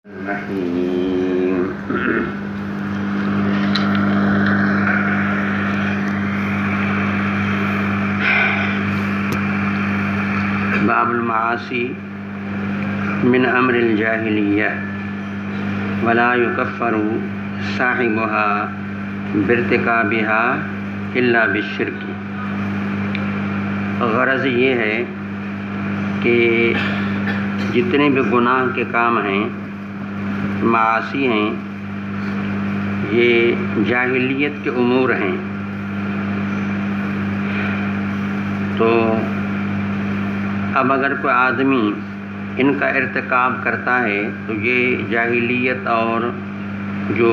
الرحیم باب المعاصی من امر الجاہلیہ ولا یکفر صاحبها بارتکابها الا بالشرک۔ غرض یہ ہے کہ جتنے بھی گناہ کے کام ہیں، معاصی ہیں، یہ جاہلیت کے امور ہیں، تو اب اگر کوئی آدمی ان کا ارتکاب کرتا ہے تو یہ جاہلیت اور جو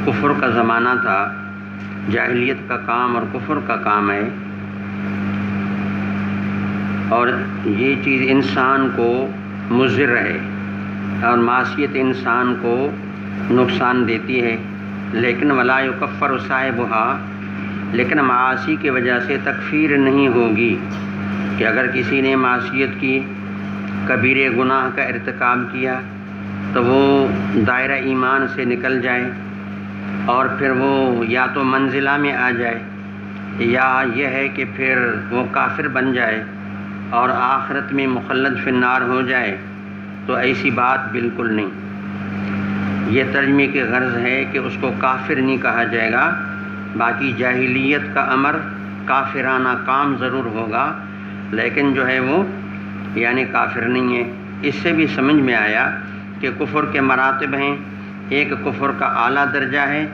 کفر کا زمانہ تھا، جاہلیت کا کام اور کفر کا کام ہے، اور یہ چیز انسان کو مضر ہے اور معصیت انسان کو نقصان دیتی ہے، لیکن ولا یکفر صاحبها، لیکن معاصی کی وجہ سے تکفیر نہیں ہوگی کہ اگر کسی نے معصیت کی، کبیرے گناہ کا ارتکاب کیا تو وہ دائرہ ایمان سے نکل جائے اور پھر وہ یا تو منزلہ میں آ جائے یا یہ ہے کہ پھر وہ کافر بن جائے اور آخرت میں مخلد فی النار ہو جائے، تو ایسی بات بالکل نہیں۔ یہ ترجمے کی غرض ہے کہ اس کو کافر نہیں کہا جائے گا، باقی جاہلیت کا امر کافرانہ کام ضرور ہوگا، لیکن جو ہے وہ یعنی کافر نہیں ہے۔ اس سے بھی سمجھ میں آیا کہ کفر کے مراتب ہیں، ایک کفر کا اعلیٰ درجہ ہے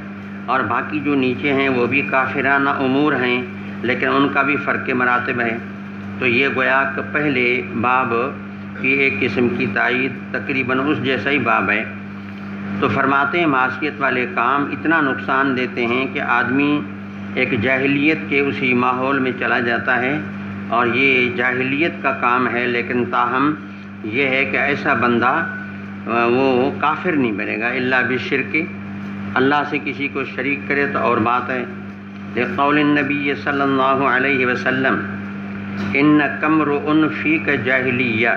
اور باقی جو نیچے ہیں وہ بھی کافرانہ امور ہیں، لیکن ان کا بھی فرق مراتب ہے۔ تو یہ گویا کہ پہلے باب کی ایک قسم کی تائید تقریباً اس جیسا ہی باب ہے۔ تو فرماتے ہیں معصیت والے کام اتنا نقصان دیتے ہیں کہ آدمی ایک جاہلیت کے اسی ماحول میں چلا جاتا ہے، اور یہ جاہلیت کا کام ہے، لیکن تاہم یہ ہے کہ ایسا بندہ وہ کافر نہیں بنے گا الا بالشرک، اللہ سے کسی کو شریک کرے تو اور بات ہے۔ لقول النبی صلی اللہ علیہ وسلم انک امرؤ فیک جاہلیہ،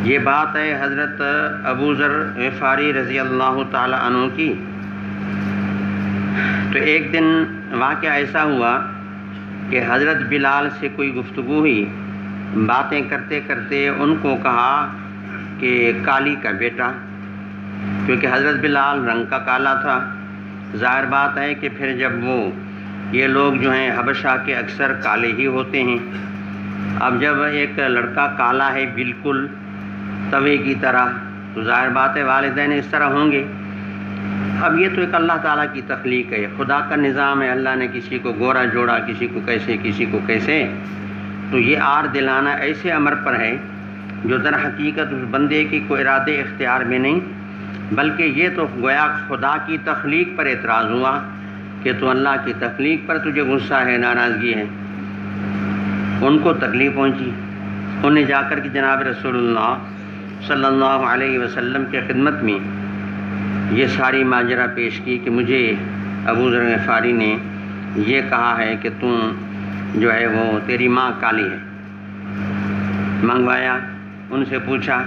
یہ بات ہے حضرت ابو ذر غفاری رضی اللہ تعالی عنہ کی۔ تو ایک دن واقعہ ایسا ہوا کہ حضرت بلال سے کوئی گفتگو ہوئی، باتیں کرتے کرتے ان کو کہا کہ کالی کا بیٹا، کیونکہ حضرت بلال رنگ کا کالا تھا۔ ظاہر بات ہے کہ پھر جب وہ یہ لوگ جو ہیں حبشہ کے اکثر کالے ہی ہوتے ہیں، اب جب ایک لڑکا کالا ہے بالکل توے کی طرح، تو ظاہر بات ہے والدین اس طرح ہوں گے۔ اب یہ تو ایک اللہ تعالیٰ کی تخلیق ہے، خدا کا نظام ہے، اللہ نے کسی کو گورا جوڑا، کسی کو کیسے کسی کو کیسے، تو یہ آر دلانا ایسے امر پر ہے جو در حقیقت اس بندے کی کوئی ارادے اختیار میں نہیں، بلکہ یہ تو گویا خدا کی تخلیق پر اعتراض ہوا کہ تو اللہ کی تخلیق پر تجھے غصہ ہے، ناراضگی ہے۔ ان کو تکلیف پہنچی، انہیں جا کر کہ جناب رسول اللہ صلی اللہ علیہ وسلم کی خدمت میں یہ ساری ماجرا پیش کی کہ مجھے ابو ذر غفاری نے یہ کہا ہے کہ تم جو ہے وہ تیری ماں کالی ہے۔ منگوایا، ان سے پوچھا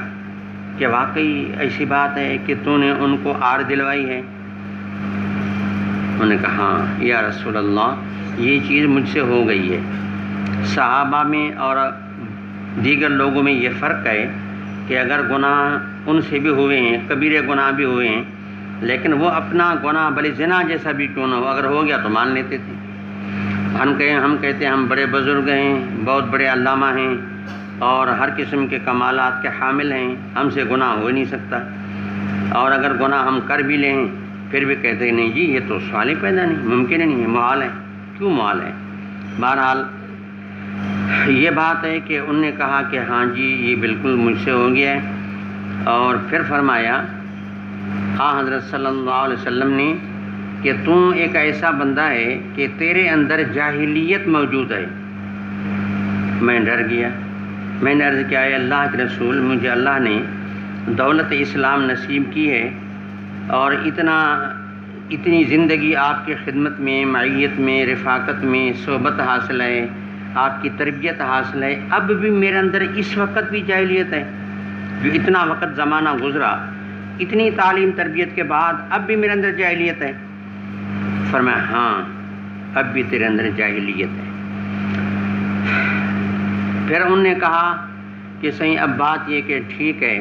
کہ واقعی ایسی بات ہے کہ تو نے ان کو آر دلوائی ہے؟ انہوں نے کہا ہاں یا رسول اللہ، یہ چیز مجھ سے ہو گئی ہے۔ صحابہ میں اور دیگر لوگوں میں یہ فرق ہے کہ اگر گناہ ان سے بھی ہوئے ہیں، کبیرے گناہ بھی ہوئے ہیں، لیکن وہ اپنا گناہ بھلے زنا جیسا بھی کیوں نہ ہو، اگر ہو گیا تو مان لیتے تھے۔ ہم کہتے ہیں ہم بڑے بزرگ ہیں، بہت بڑے علامہ ہیں اور ہر قسم کے کمالات کے حامل ہیں، ہم سے گناہ ہو نہیں سکتا، اور اگر گناہ ہم کر بھی لیں پھر بھی کہتے ہیں نہیں جی یہ تو سوال ہی پیدا نہیں، ممکن ہی نہیں ہے، محال ہے۔ کیوں محال ہے؟ بہرحال یہ بات ہے کہ انہوں نے کہا کہ ہاں جی یہ بالکل مجھ سے ہو گیا ہے، اور پھر فرمایا حضرت صلی اللہ علیہ وسلم نے کہ تم ایک ایسا بندہ ہے کہ تیرے اندر جاہلیت موجود ہے۔ میں ڈر گیا، میں نے عرض کیا اے اللہ کے رسول، مجھے اللہ نے دولت اسلام نصیب کی ہے اور اتنی زندگی آپ کی خدمت میں، معیت میں، رفاقت میں، صحبت حاصل ہے، آپ کی تربیت حاصل ہے، اب بھی میرے اندر اس وقت بھی جاہلیت ہے۔ جو اتنا وقت زمانہ گزرا اتنی تعلیم تربیت کے بعد اب بھی میرے اندر جاہلیت ہے؟ فرمایا ہاں اب بھی تیرے اندر جاہلیت ہے۔ پھر انہوں نے کہا کہ صحیح اب بات یہ کہ ٹھیک ہے،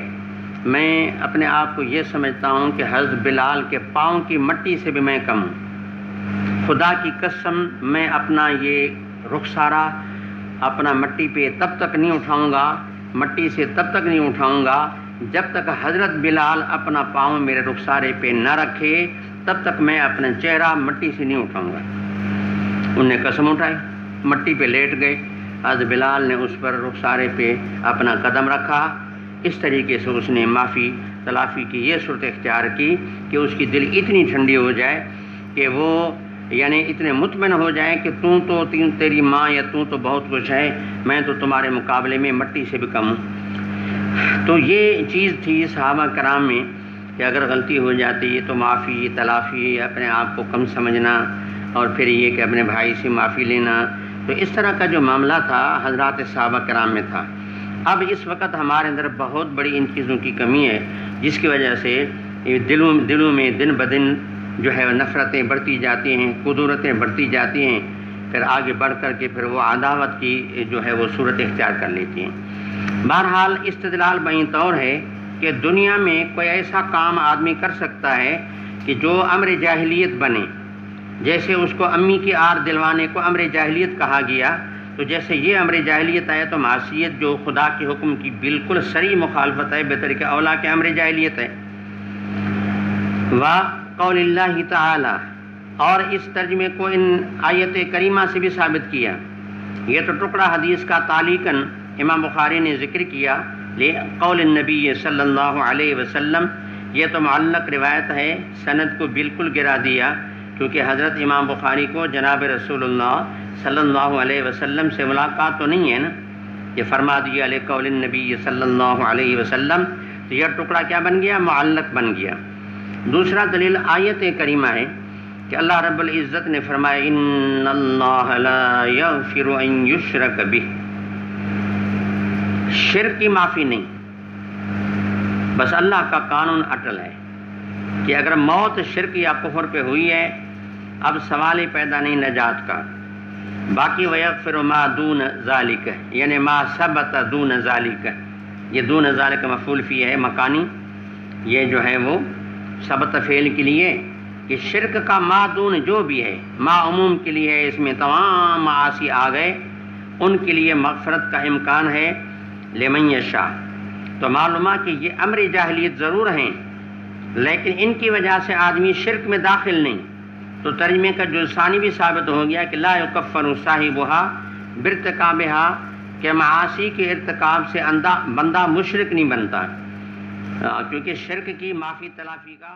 میں اپنے آپ کو یہ سمجھتا ہوں کہ حضرت بلال کے پاؤں کی مٹی سے بھی میں کم ہوں، خدا کی قسم میں اپنا یہ رخسارہ اپنا مٹی پہ تب تک نہیں اٹھاؤں گا، مٹی سے تب تک نہیں اٹھاؤں گا جب تک حضرت بلال اپنا پاؤں میرے رخسارے پہ نہ رکھے، تب تک میں اپنا چہرہ مٹی سے نہیں اٹھاؤں گا۔ انہوں نے قسم اٹھائی، مٹی پہ لیٹ گئے، حضرت بلال نے اس پر رخسارے پہ اپنا قدم رکھا۔ اس طریقے سے اس نے معافی تلافی کی یہ صورت اختیار کی کہ اس کی دل اتنی ٹھنڈی ہو جائے کہ وہ یعنی اتنے مطمئن ہو جائے کہ تیری ماں یا تو بہت کچھ ہے، میں تو تمہارے مقابلے میں مٹی سے بھی کم ہوں۔ تو یہ چیز تھی صحابہ کرام میں کہ اگر غلطی ہو جاتی ہے تو معافی تلافی، اپنے آپ کو کم سمجھنا، اور پھر یہ کہ اپنے بھائی سے معافی لینا۔ تو اس طرح کا جو معاملہ تھا حضرات صحابہ کرام میں تھا۔ اب اس وقت ہمارے اندر بہت بڑی ان چیزوں کی کمی ہے، جس کی وجہ سے دلوں میں دن بدن جو ہے نفرتیں بڑھتی جاتی ہیں، قدورتیں بڑھتی جاتی ہیں، پھر آگے بڑھ کر کے پھر وہ عداوت کی جو ہے وہ صورت اختیار کر لیتی ہیں۔ بہرحال استدلال بین طور ہے کہ دنیا میں کوئی ایسا کام آدمی کر سکتا ہے کہ جو امر جاہلیت بنے، جیسے اس کو امی کی آر دلوانے کو امر جاہلیت کہا گیا، تو جیسے یہ امر جاہلیت ہے تو معصیت جو خدا کے حکم کی بالکل صریح مخالفت ہے، بطریقہ اولا کے امر جاہلیت ہے۔ وقول اللہ تعالی، اور اس ترجمے کو ان آیت کریمہ سے بھی ثابت کیا۔ یہ تو ٹکڑا حدیث کا تعلیقاً امام بخاری نے ذکر کیا قول النبی صلی اللہ علیہ وسلم، یہ تو معلق روایت ہے، سند کو بالکل گرا دیا، کیونکہ حضرت امام بخاری کو جناب رسول اللہ صلی اللہ علیہ وسلم سے ملاقات تو نہیں ہے نا، یہ فرما دیا قول النبی صلی اللہ علیہ وسلم، تو یہ ٹکڑا کیا بن گیا؟ معلق بن گیا۔ دوسرا دلیل آیت کریمہ ہے کہ اللہ رب العزت نے فرمایا ان اللہ لا یغفر ان یشرک بہ، شرک کی معافی نہیں، بس اللہ کا قانون اٹل ہے کہ اگر موت شرک یا کفر پہ ہوئی ہے اب سوال ہی پیدا نہیں نجات کا۔ باقی ویغفر ما دون ذالک، یعنی ما ثبت دون ذالک، یہ دون ذالک مفعول فی ہے مکانی، یہ جو ہے وہ ثبت فعل کے لیے کہ شرک کا ما دون جو بھی ہے، ما عموم کے لیے ہے، اس میں تمام معاصی آ گئے، ان کے لیے مغفرت کا امکان ہے لمن یشاء۔ تو معلومہ کہ یہ امر جاہلیت ضرور ہیں لیکن ان کی وجہ سے آدمی شرک میں داخل نہیں، تو ترجمے کا جو ثانی بھی ثابت ہو گیا کہ لا یکفر صاحبها بارتکابها، کہ معاصی کے ارتکاب سے بندہ مشرک نہیں بنتا، کیونکہ شرک کی معافی تلافی کا